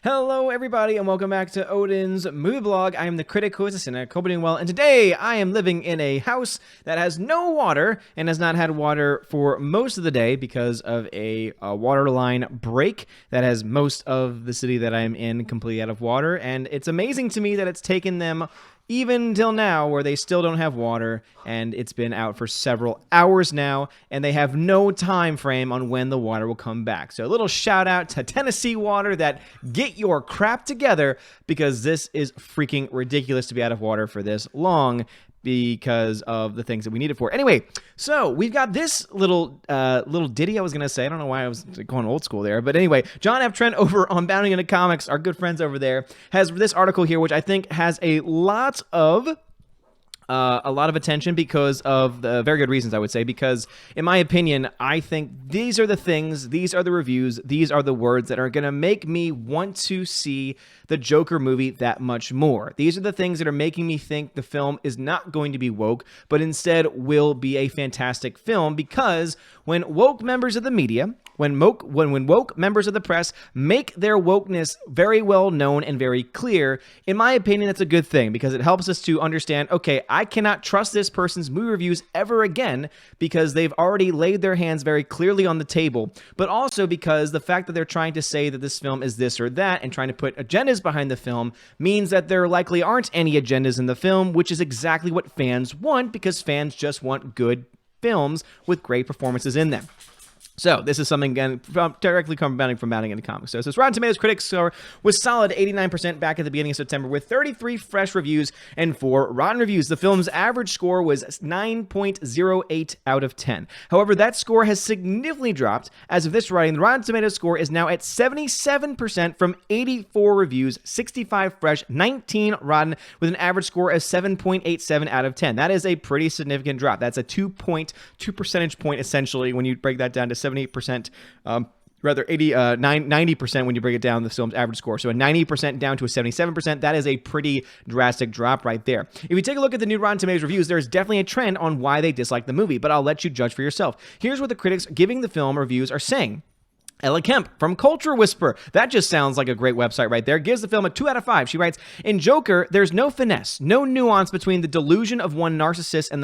Hello, everybody, and welcome back to Odin's Movie Blog. I am the critic who is a cynic. Hope you're doing well. And today, I am living in a house that has no water and has not had water for most of the day because of a water line break that has most of the city that I am in completely out of water. And it's amazing to me that it's taken them even till now where they still don't have water, and it's been out for several hours now, and they have no time frame on when the water will come back. So a little shout out to Tennessee Water that get your crap together, because this is freaking ridiculous to be out of water for this long because of the things that we need it for. Anyway, so we've got this little ditty I was going to say. I don't know why I was going old school there. But anyway, John F. Trent over on Bounding Into Comics, our good friends over there, has this article here, which I think has a lot of attention because of the very good reasons, I would say, because in my opinion, I think these are the things, these are the reviews, these are the words that are going to make me want to see the Joker movie that much more. These are the things that are making me think the film is not going to be woke, but instead will be a fantastic film, because when woke members of the media, when woke members of the press make their wokeness very well known and very clear, in my opinion, that's a good thing, because it helps us to understand, okay, I cannot trust this person's movie reviews ever again because they've already laid their hands very clearly on the table, but also because the fact that they're trying to say that this film is this or that and trying to put agendas behind the film means that there likely aren't any agendas in the film, which is exactly what fans want, because fans just want good films with great performances in them. So this is something, again, directly from Bounding Into Comics. So this Rotten Tomatoes critics score was solid 89% back at the beginning of September, with 33 fresh reviews and 4 rotten reviews. The film's average score was 9.08 out of 10. However, that score has significantly dropped. As of this writing, the Rotten Tomatoes score is now at 77% from 84 reviews, 65 fresh, 19 rotten, with an average score of 7.87 out of 10. That is a pretty significant drop. That's a 2 percentage point, essentially, when you break that down to 78%, rather 90% when you break it down, the film's average score. So a 90% down to a 77%, that is a pretty drastic drop right there. If you take a look at the new Rotten Tomatoes reviews, there's definitely a trend on why they dislike the movie, but I'll let you judge for yourself. Here's what the critics giving the film reviews are saying. Ella Kemp from Culture Whisperer, that just sounds like a great website right there, gives the film a 2 out of 5. She writes, in Joker, there's no finesse, no nuance between the delusion of one narcissist and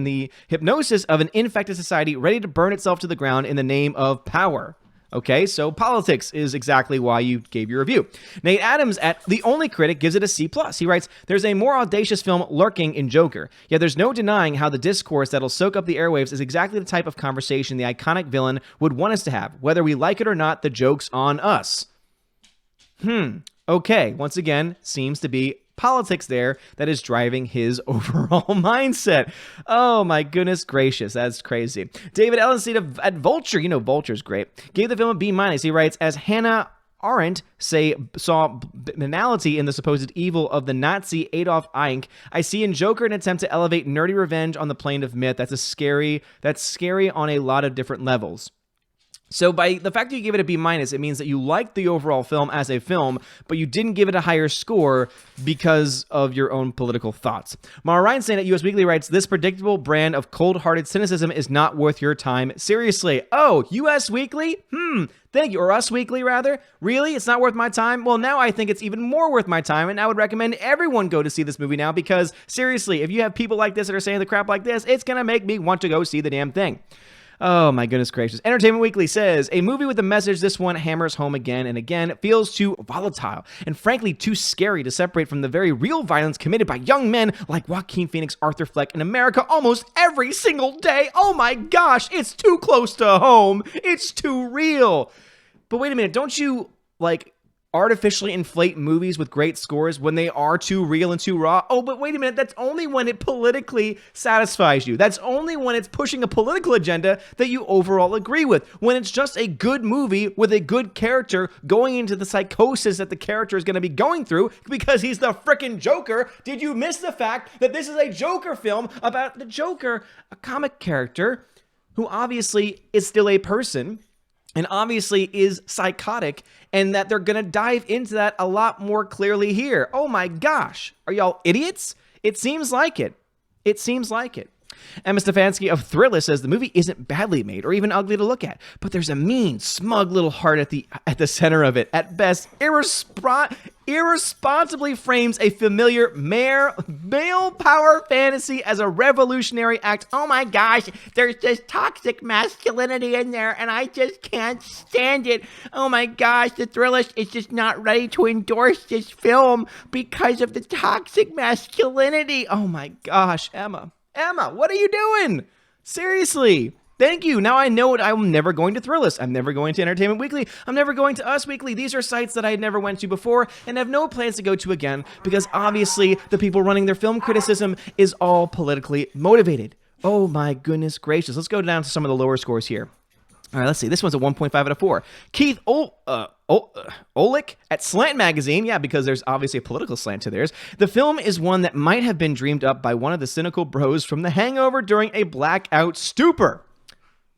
the hypnosis of an infected society ready to burn itself to the ground in the name of power. Okay, so politics is exactly why you gave your review. Nate Adams at The Only Critic gives it a C+. He writes, there's a more audacious film lurking in Joker, yet there's no denying how the discourse that'll soak up the airwaves is exactly the type of conversation the iconic villain would want us to have. Whether we like it or not, the joke's on us. Okay, once again, seems to be politics there that is driving his overall mindset. Oh my goodness gracious, that's crazy. David Ellenstein at Vulture, you know Vulture's great, gave the film a B-. He writes, as Hannah Arendt saw banality in the supposed evil of the Nazi Adolf Eichmann, I see in Joker an attempt to elevate nerdy revenge on the plane of myth. That's scary on a lot of different levels. So by the fact that you gave it a B-, it means that you liked the overall film as a film, but you didn't give it a higher score because of your own political thoughts. Mara Reinstein at US Weekly writes, this predictable brand of cold-hearted cynicism is not worth your time. Seriously. Oh, US Weekly? Thank you. Or Us Weekly, rather. Really? It's not worth my time? Well, now I think it's even more worth my time, and I would recommend everyone go to see this movie now, because seriously, if you have people like this that are saying the crap like this, it's going to make me want to go see the damn thing. Oh my goodness gracious. Entertainment Weekly says, a movie with a message, this one hammers home again and again. It feels too volatile and frankly too scary to separate from the very real violence committed by young men like Joaquin Phoenix, Arthur Fleck in America almost every single day. Oh my gosh, it's too close to home. It's too real. But wait a minute, don't you artificially inflate movies with great scores when they are too real and too raw? Oh, but wait a minute, that's only when it politically satisfies you. That's only when it's pushing a political agenda that you overall agree with. When it's just a good movie with a good character going into the psychosis that the character is going to be going through because he's the frickin' Joker. Did you miss the fact that this is a Joker film about the Joker, a comic character who obviously is still a person and obviously is psychotic, and that they're going to dive into that a lot more clearly here? Oh my gosh. Are y'all idiots? It seems like it. It seems like it. Emma Stefanski of Thrillist says the movie isn't badly made or even ugly to look at, but there's a mean, smug little heart at the center of it. At best, irresponsibly frames a familiar male power fantasy as a revolutionary act. Oh my gosh, there's this toxic masculinity in there, and I just can't stand it. Oh my gosh, the Thrillist is just not ready to endorse this film because of the toxic masculinity. Oh my gosh, Emma, what are you doing? Seriously. Thank you. Now I know I'm never going to Thrillist. I'm never going to Entertainment Weekly. I'm never going to Us Weekly. These are sites that I never went to before and have no plans to go to again because obviously the people running their film criticism is all politically motivated. Oh my goodness gracious. Let's go down to some of the lower scores here. All right, let's see. This one's a 1.5 out of 4. Keith Olick at Slant Magazine. Yeah, because there's obviously a political slant to theirs. The film is one that might have been dreamed up by one of the cynical bros from The Hangover during a blackout stupor.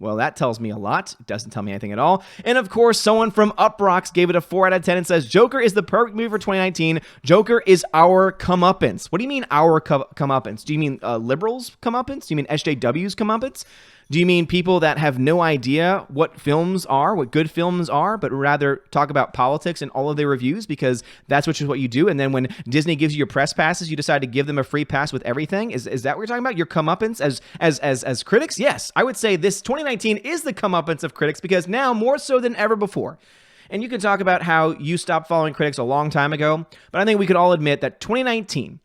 Well, that tells me a lot. It doesn't tell me anything at all. And of course, someone from Uprocks gave it a 4 out of 10 and says, Joker is the perfect movie for 2019. Joker is our comeuppance. What do you mean our comeuppance? Do you mean liberals' comeuppance? Do you mean SJW's comeuppance? Do you mean people that have no idea what films are, what good films are, but rather talk about politics in all of their reviews because that's what you do? And then when Disney gives you your press passes, you decide to give them a free pass with everything? Is that what you're talking about? Your comeuppance as critics? Yes, I would say this 2019 is the comeuppance of critics because now more so than ever before. And you can talk about how you stopped following critics a long time ago, but I think we could all admit that 2019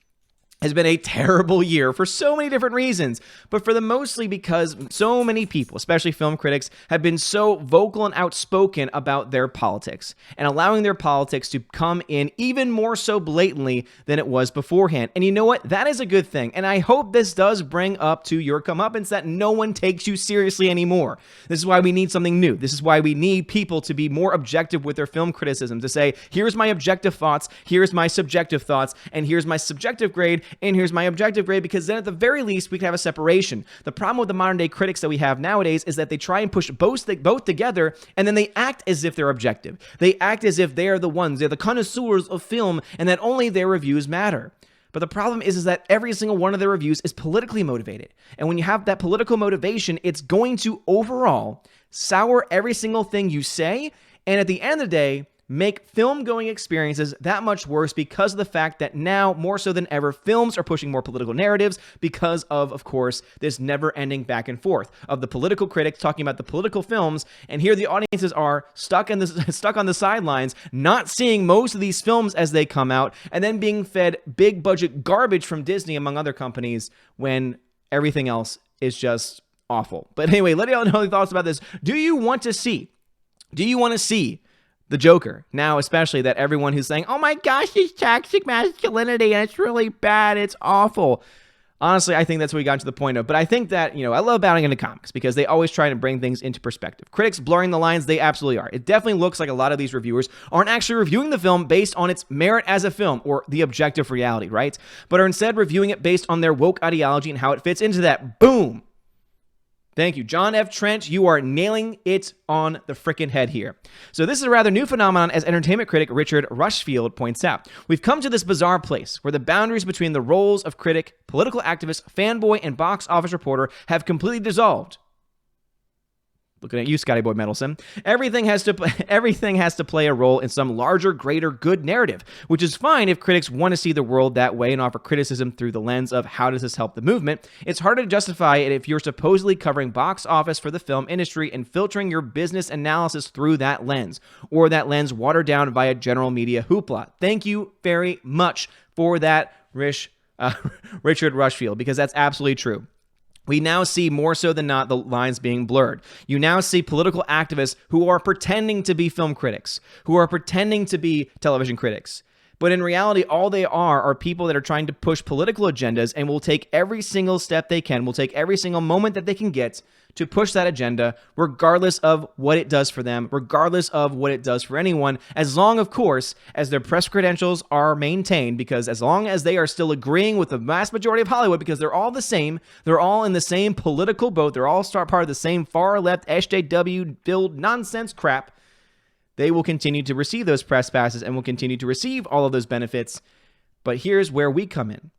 has been a terrible year for so many different reasons, but for the mostly because so many people, especially film critics, have been so vocal and outspoken about their politics and allowing their politics to come in even more so blatantly than it was beforehand. And you know what? That is a good thing. And I hope this does bring up to your comeuppance that no one takes you seriously anymore. This is why we need something new. This is why we need people to be more objective with their film criticism, to say, here's my objective thoughts, here's my subjective thoughts, and here's my subjective grade, and here's my objective grade, because then at the very least, we can have a separation. The problem with the modern day critics that we have nowadays is that they try and push both together, and then they act as if they're objective. They act as if they are the ones, they're the connoisseurs of film, and that only their reviews matter. But the problem is that every single one of their reviews is politically motivated. And when you have that political motivation, it's going to overall sour every single thing you say, and at the end of the day, make film-going experiences that much worse because of the fact that now, more so than ever, films are pushing more political narratives because of course, this never-ending back and forth of the political critics talking about the political films, and here the audiences are stuck on the sidelines, not seeing most of these films as they come out, and then being fed big-budget garbage from Disney, among other companies, when everything else is just awful. But anyway, let y'all know your thoughts about this. Do you want to see the Joker? Now, especially that everyone who's saying, oh my gosh, this toxic masculinity, and it's really bad, it's awful. Honestly, I think that's what we got to the point of. But I think that, I love bouncing into comics because they always try to bring things into perspective. Critics blurring the lines, they absolutely are. It definitely looks like a lot of these reviewers aren't actually reviewing the film based on its merit as a film or the objective reality, right? But are instead reviewing it based on their woke ideology and how it fits into that. Boom! Thank you. John F. Trent, you are nailing it on the frickin' head here. So this is a rather new phenomenon, as entertainment critic Richard Rushfield points out. We've come to this bizarre place where the boundaries between the roles of critic, political activist, fanboy, and box office reporter have completely dissolved. Looking at you, Scotty Boy Mendelson. Everything has to play a role in some larger, greater good narrative, which is fine if critics want to see the world that way and offer criticism through the lens of how does this help the movement. It's harder to justify it if you're supposedly covering box office for the film industry and filtering your business analysis through that lens, or that lens watered down via general media hoopla. Thank you very much for that, Richard Rushfield, because that's absolutely true. We now see more so than not the lines being blurred. You now see political activists who are pretending to be film critics, who are pretending to be television critics. But in reality, all they are people that are trying to push political agendas and will take every single step they can, will take every single moment that they can get to push that agenda, regardless of what it does for them, regardless of what it does for anyone, as long, of course, as their press credentials are maintained, because as long as they are still agreeing with the vast majority of Hollywood, because they're all the same, they're all in the same political boat, they're all part of the same far-left SJW-filled nonsense crap, they will continue to receive those press passes and will continue to receive all of those benefits. But here's where we come in.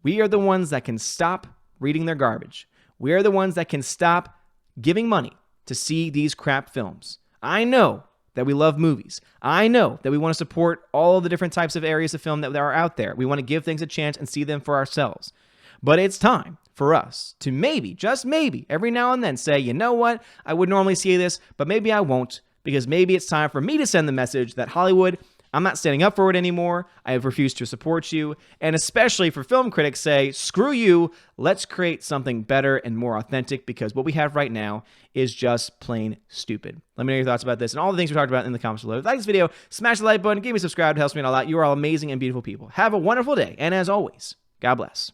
We are the ones that can stop reading their garbage. We are the ones that can stop giving money to see these crap films. I know that we love movies. I know that we want to support all of the different types of areas of film that are out there. We want to give things a chance and see them for ourselves. But it's time for us to maybe, just maybe, every now and then say, you know what? I would normally see this, but maybe I won't, because maybe it's time for me to send the message that Hollywood, I'm not standing up for it anymore. I have refused to support you. And especially for film critics say, screw you. Let's create something better and more authentic, because what we have right now is just plain stupid. Let me know your thoughts about this and all the things we talked about in the comments below. If you like this video, smash the like button, give me a subscribe. It helps me out a lot. You are all amazing and beautiful people. Have a wonderful day. And as always, God bless.